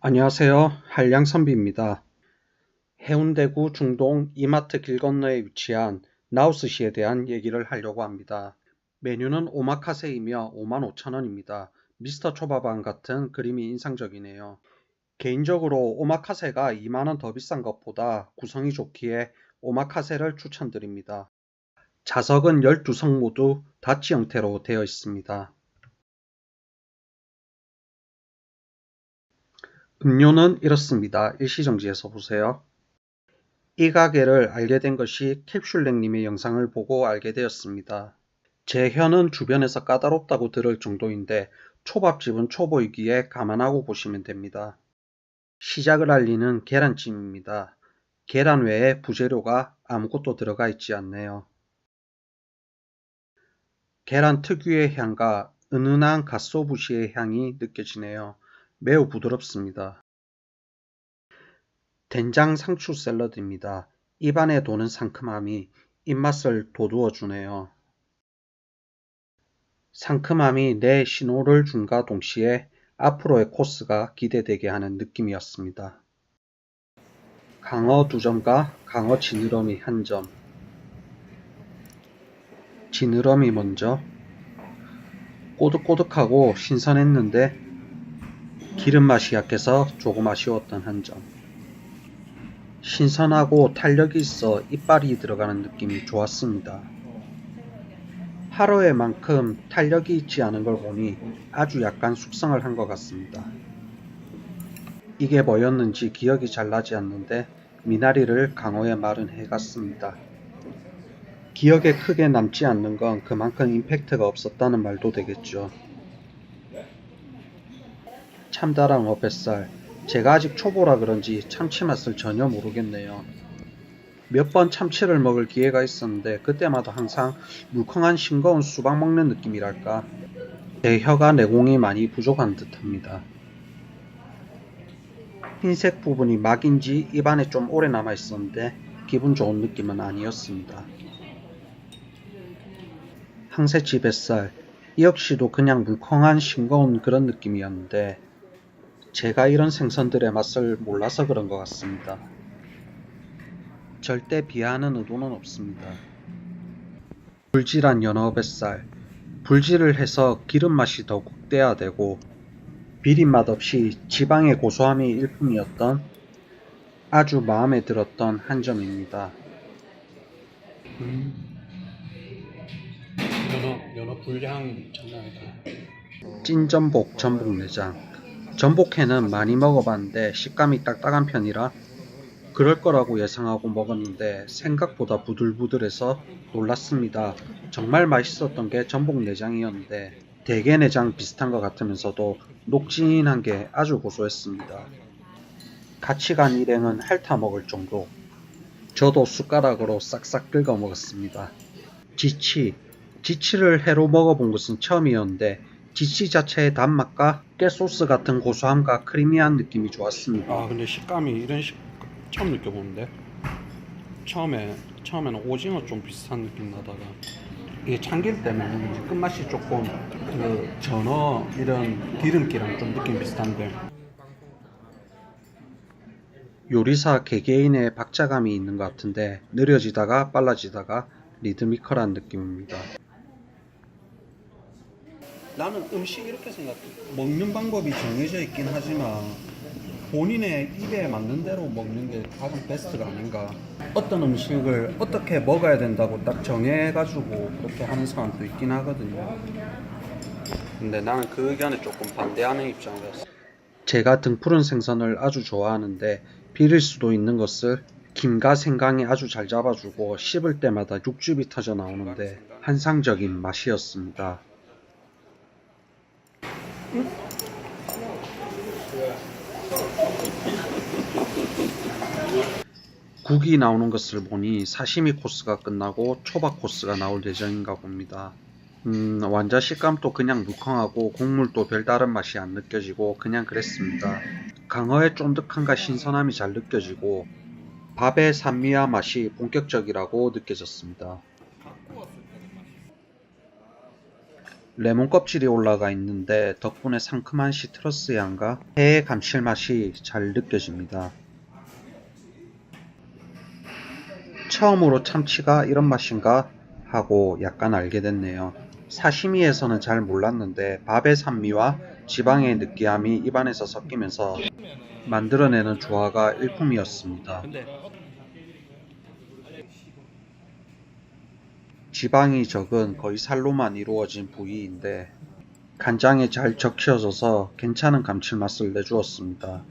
안녕하세요. 한량선비입니다. 해운대구 중동 이마트 길 건너에 위치한 나우스시에 대한 얘기를 하려고 합니다. 메뉴는 오마카세이며 55,000원입니다. 미스터 초밥왕 같은 그림이 인상적이네요. 개인적으로 오마카세가 2만원 더 비싼 것보다 구성이 좋기에 오마카세를 추천드립니다. 좌석은 12석 모두 다치 형태로 되어 있습니다. 음료는 이렇습니다. 일시정지해서 보세요. 이 가게를 알게 된 것이 캡슐랭님의 영상을 보고 알게 되었습니다. 제 혀는 주변에서 까다롭다고 들을 정도인데 초밥집은 초보이기에 감안하고 보시면 됩니다. 시작을 알리는 계란찜입니다. 계란 외에 부재료가 아무것도 들어가 있지 않네요. 계란 특유의 향과 은은한 갓소부시의 향이 느껴지네요. 매우 부드럽습니다. 된장 상추 샐러드입니다. 입안에 도는 상큼함이 입맛을 돋우어 주네요. 상큼함이 내 신호를 준과 동시에 앞으로의 코스가 기대되게 하는 느낌이었습니다. 강어 2점과 강어 지느러미 1점. 지느러미 먼저. 꼬득꼬득하고 신선했는데 기름 맛이 약해서 조금 아쉬웠던 1점. 신선하고 탄력이 있어 이빨이 들어가는 느낌이 좋았습니다. 하루에 만큼 탄력이 있지 않은 걸 보니 아주 약간 숙성을 한 것 같습니다. 이게 뭐였는지 기억이 잘 나지 않는데 미나리를 강어에 마른 해 같습니다. 기억에 크게 남지 않는 건 그만큼 임팩트가 없었다는 말도 되겠죠. 참다랑어 뱃살. 제가 아직 초보라 그런지 참치 맛을 전혀 모르겠네요. 몇 번 참치를 먹을 기회가 있었는데 그때마다 항상 물컹한 싱거운 수박 먹는 느낌이랄까. 제 혀가 내공이 많이 부족한 듯합니다. 흰색 부분이 막인지 입안에 좀 오래 남아 있었는데 기분 좋은 느낌은 아니었습니다. 항새치 뱃살. 이 역시도 그냥 물컹한 싱거운 그런 느낌이었는데 제가 이런 생선들의 맛을 몰라서 그런 것 같습니다. 절대 비하하는 의도는 없습니다. 불질한 연어 뱃살. 불질을 해서 기름 맛이 더 국대야 되고 비린맛 없이 지방의 고소함이 일품이었던 아주 마음에 들었던 한 점입니다. 연어 불향 장난 아니다. 찐전복 전복내장. 전복회는 많이 먹어봤는데 식감이 딱딱한 편이라 그럴 거라고 예상하고 먹었는데 생각보다 부들부들해서 놀랐습니다. 정말 맛있었던 게 전복내장이었는데 대게내장 비슷한 것 같으면서도 녹진한 게 아주 고소했습니다. 같이 간 일행은 핥아 먹을 정도. 저도 숟가락으로 싹싹 긁어 먹었습니다. 지치. 지치를 회로 먹어본 것은 처음이었는데 지치 자체의 단맛과 깨소스 같은 고소함과 크리미한 느낌이 좋았습니다. 근데 식감이 이런 처음 느껴보는데 처음에는 오징어 좀 비슷한 느낌 나다가 이게 참기름 때문에 끝맛이 조금 그 전어 이런 기름기랑 좀 느낌 비슷한데 요리사 개개인의 박자감이 있는 것 같은데 느려지다가 빨라지다가 리드미컬한 느낌입니다. 나는 음식 이렇게 생각해. 먹는 방법이 정해져 있긴 하지만 본인의 입에 맞는 대로 먹는 게 가장 베스트가 아닌가. 어떤 음식을 어떻게 먹어야 된다고 딱 정해가지고 그렇게 하는 사람도 있긴 하거든요. 근데 나는 그 의견에 조금 반대하는 입장이었어. 제가 등푸른 생선을 아주 좋아하는데 비릴 수도 있는 것을 김과 생강이 아주 잘 잡아주고 씹을 때마다 육즙이 터져 나오는데 환상적인 맛이었습니다. 국이 나오는 것을 보니 사시미 코스가 끝나고 초밥 코스가 나올 예정인가 봅니다. 완자 식감도 그냥 물컹하고 국물도 별다른 맛이 안 느껴지고 그냥 그랬습니다. 강어의 쫀득함과 신선함이 잘 느껴지고 밥의 산미와 맛이 본격적이라고 느껴졌습니다. 레몬 껍질이 올라가 있는데 덕분에 상큼한 시트러스 향과 회의 감칠맛이 잘 느껴집니다. 처음으로 참치가 이런 맛인가 하고 약간 알게 됐네요. 사시미에서는 잘 몰랐는데 밥의 산미와 지방의 느끼함이 입안에서 섞이면서 만들어내는 조화가 일품이었습니다. 지방이 적은 거의 살로만 이루어진 부위인데 간장에 잘 적셔져서 괜찮은 감칠맛을 내주었습니다.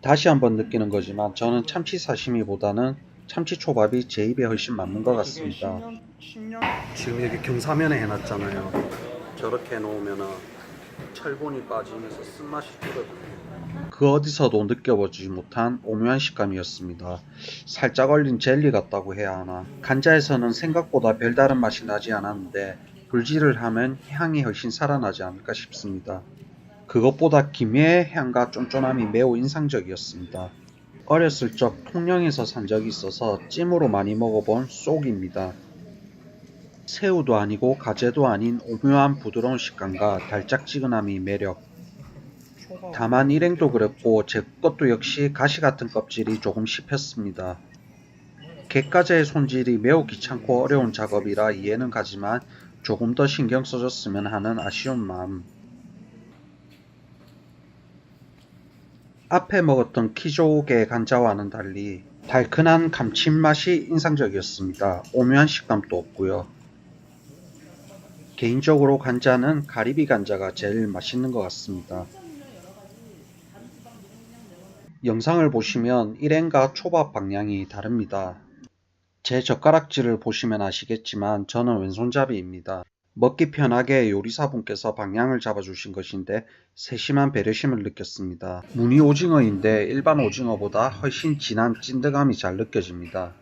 다시 한번 느끼는 거지만 저는 참치 사시미보다는 참치초밥이 제 입에 훨씬 맞는 것 같습니다. 지금 이렇게 경사면에 해놨잖아요. 저렇게 해놓으면 철분이 빠지면서 쓴맛이 줄어들어요. 그 어디서도 느껴보지 못한 오묘한 식감이었습니다. 살짝 얼린 젤리 같다고 해야 하나. 간자에서는 생각보다 별다른 맛이 나지 않았는데 불질을 하면 향이 훨씬 살아나지 않을까 싶습니다. 그것보다 김의 향과 쫀쫀함이 매우 인상적이었습니다. 어렸을 적 통영에서 산 적이 있어서 찜으로 많이 먹어본 쏙입니다. 새우도 아니고 가재도 아닌 오묘한 부드러운 식감과 달짝지근함이 매력. 다만 일행도 그랬고 제 것도 역시 가시같은 껍질이 조금 씹혔습니다. 갯가재의 손질이 매우 귀찮고 어려운 작업이라 이해는 가지만 조금 더 신경 써줬으면 하는 아쉬운 마음. 앞에 먹었던 키조개 간자와는 달리 달큰한 감칠맛이 인상적이었습니다. 오묘한 식감도 없고요. 개인적으로 간자는 가리비 간자가 제일 맛있는 것 같습니다. 영상을 보시면 일행과 초밥 방향이 다릅니다. 제 젓가락질을 보시면 아시겠지만 저는 왼손잡이입니다. 먹기 편하게 요리사분께서 방향을 잡아주신 것인데 세심한 배려심을 느꼈습니다. 무늬 오징어인데 일반 오징어보다 훨씬 진한 찐득함이 잘 느껴집니다.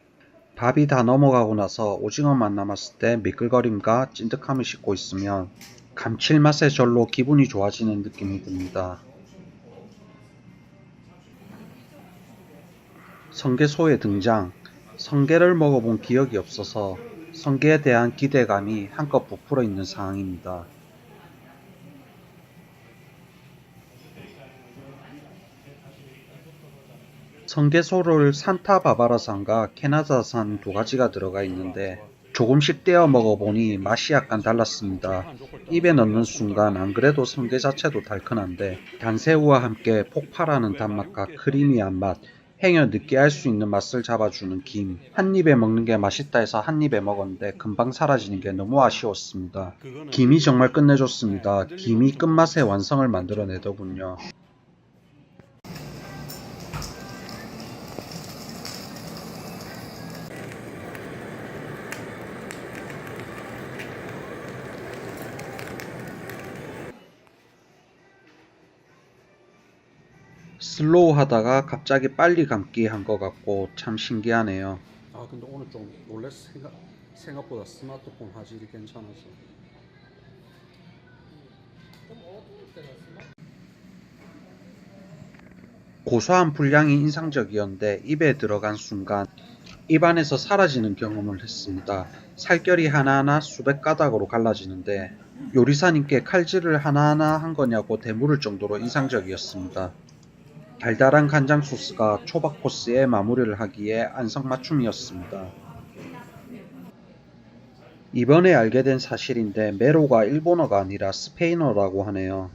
밥이 다 넘어가고 나서 오징어만 남았을 때 미끌거림과 찐득함을 싣고 있으면 감칠맛에 절로 기분이 좋아지는 느낌이 듭니다. 성게소의 등장. 성게를 먹어본 기억이 없어서 성게에 대한 기대감이 한껏 부풀어 있는 상황입니다. 성게소를 산타바바라산과 캐나다산 두 가지가 들어가 있는데 조금씩 떼어 먹어보니 맛이 약간 달랐습니다. 입에 넣는 순간 안 그래도 성게 자체도 달큰한데 단새우와 함께 폭발하는 단맛과 크리미한 맛, 행여 느끼할 수 있는 맛을 잡아주는 김. 한 입에 먹는 게 맛있다 해서 한 입에 먹었는데 금방 사라지는 게 너무 아쉬웠습니다. 김이 정말 끝내줬습니다. 김이 끝맛의 완성을 만들어내더군요. 슬로우 하다가 갑자기 빨리 감기 한 것 같고 참 신기하네요. 아 근데 오늘 좀 놀랬어. 생각보다 스마트폰 화질이 괜찮아서. 고소한 불향이 인상적이었는데 입에 들어간 순간 입안에서 사라지는 경험을 했습니다. 살결이 하나하나 수백 가닥으로 갈라지는데 요리사님께 칼질을 하나하나 한 거냐고 되물을 정도로 인상적이었습니다. 달달한 간장 소스가 초밥 코스에 마무리를 하기에 안성맞춤이었습니다. 이번에 알게 된 사실인데 메로가 일본어가 아니라 스페인어라고 하네요.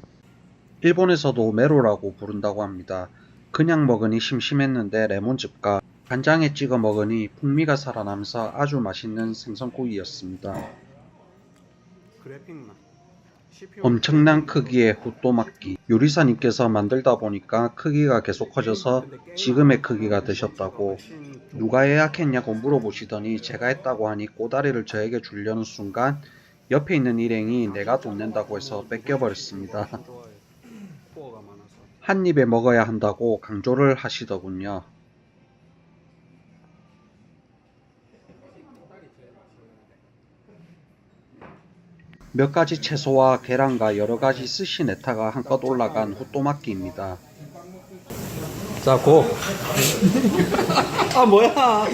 일본에서도 메로라고 부른다고 합니다. 그냥 먹으니 심심했는데 레몬즙과 간장에 찍어 먹으니 풍미가 살아나면서 아주 맛있는 생선구이였습니다. 엄청난 크기의 후또막기. 요리사님께서 만들다 보니까 크기가 계속 커져서 지금의 크기가 되셨다고. 누가 예약했냐고 물어보시더니 제가 했다고 하니 꼬다리를 저에게 주려는 순간 옆에 있는 일행이 내가 돈 낸다고 해서 뺏겨버렸습니다. 한 입에 먹어야 한다고 강조를 하시더군요. 몇 가지 채소와 계란과 여러 가지 스시 네타가 한껏 올라간 후또막기입니다. 자, 고! 아, 뭐야!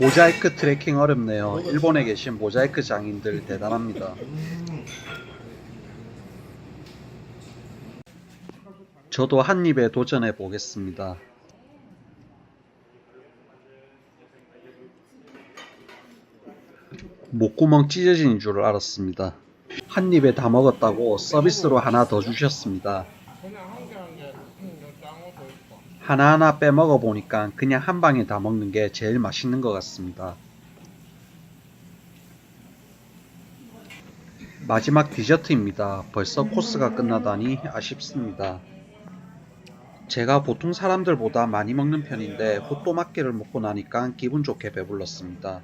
모자이크 트래킹 어렵네요. 일본에 계신 모자이크 장인들 대단합니다. 저도 한 입에 도전해 보겠습니다. 목구멍 찢어진 줄 알았습니다. 한 입에 다 먹었다고 서비스로 하나 더 주셨습니다. 하나하나 빼먹어 보니까 그냥 한 방에 다 먹는 게 제일 맛있는 것 같습니다. 마지막 디저트입니다. 벌써 코스가 끝나다니 아쉽습니다. 제가 보통 사람들보다 많이 먹는 편인데 호또막기를 먹고 나니까 기분 좋게 배불렀습니다.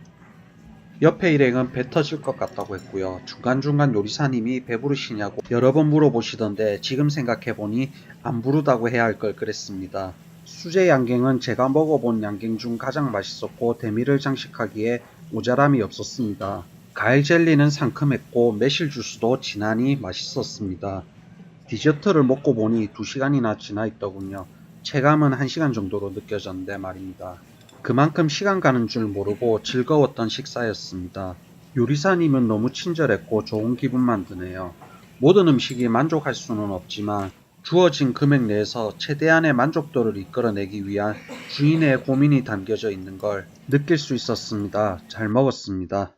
옆에 일행은 배 터질 것 같다고 했고요. 중간중간 요리사님이 배부르시냐고 여러 번 물어보시던데 지금 생각해보니 안 부르다고 해야 할 걸 그랬습니다. 수제 양갱은 제가 먹어본 양갱 중 가장 맛있었고 대미를 장식하기에 모자람이 없었습니다. 과일 젤리는 상큼했고 매실 주스도 진하니 맛있었습니다. 디저트를 먹고 보니 2시간이나 지나 있더군요. 체감은 1시간 정도로 느껴졌는데 말입니다. 그만큼 시간 가는 줄 모르고 즐거웠던 식사였습니다. 요리사님은 너무 친절했고 좋은 기분만 드네요. 모든 음식이 만족할 수는 없지만 주어진 금액 내에서 최대한의 만족도를 이끌어내기 위한 주인의 고민이 담겨져 있는 걸 느낄 수 있었습니다. 잘 먹었습니다.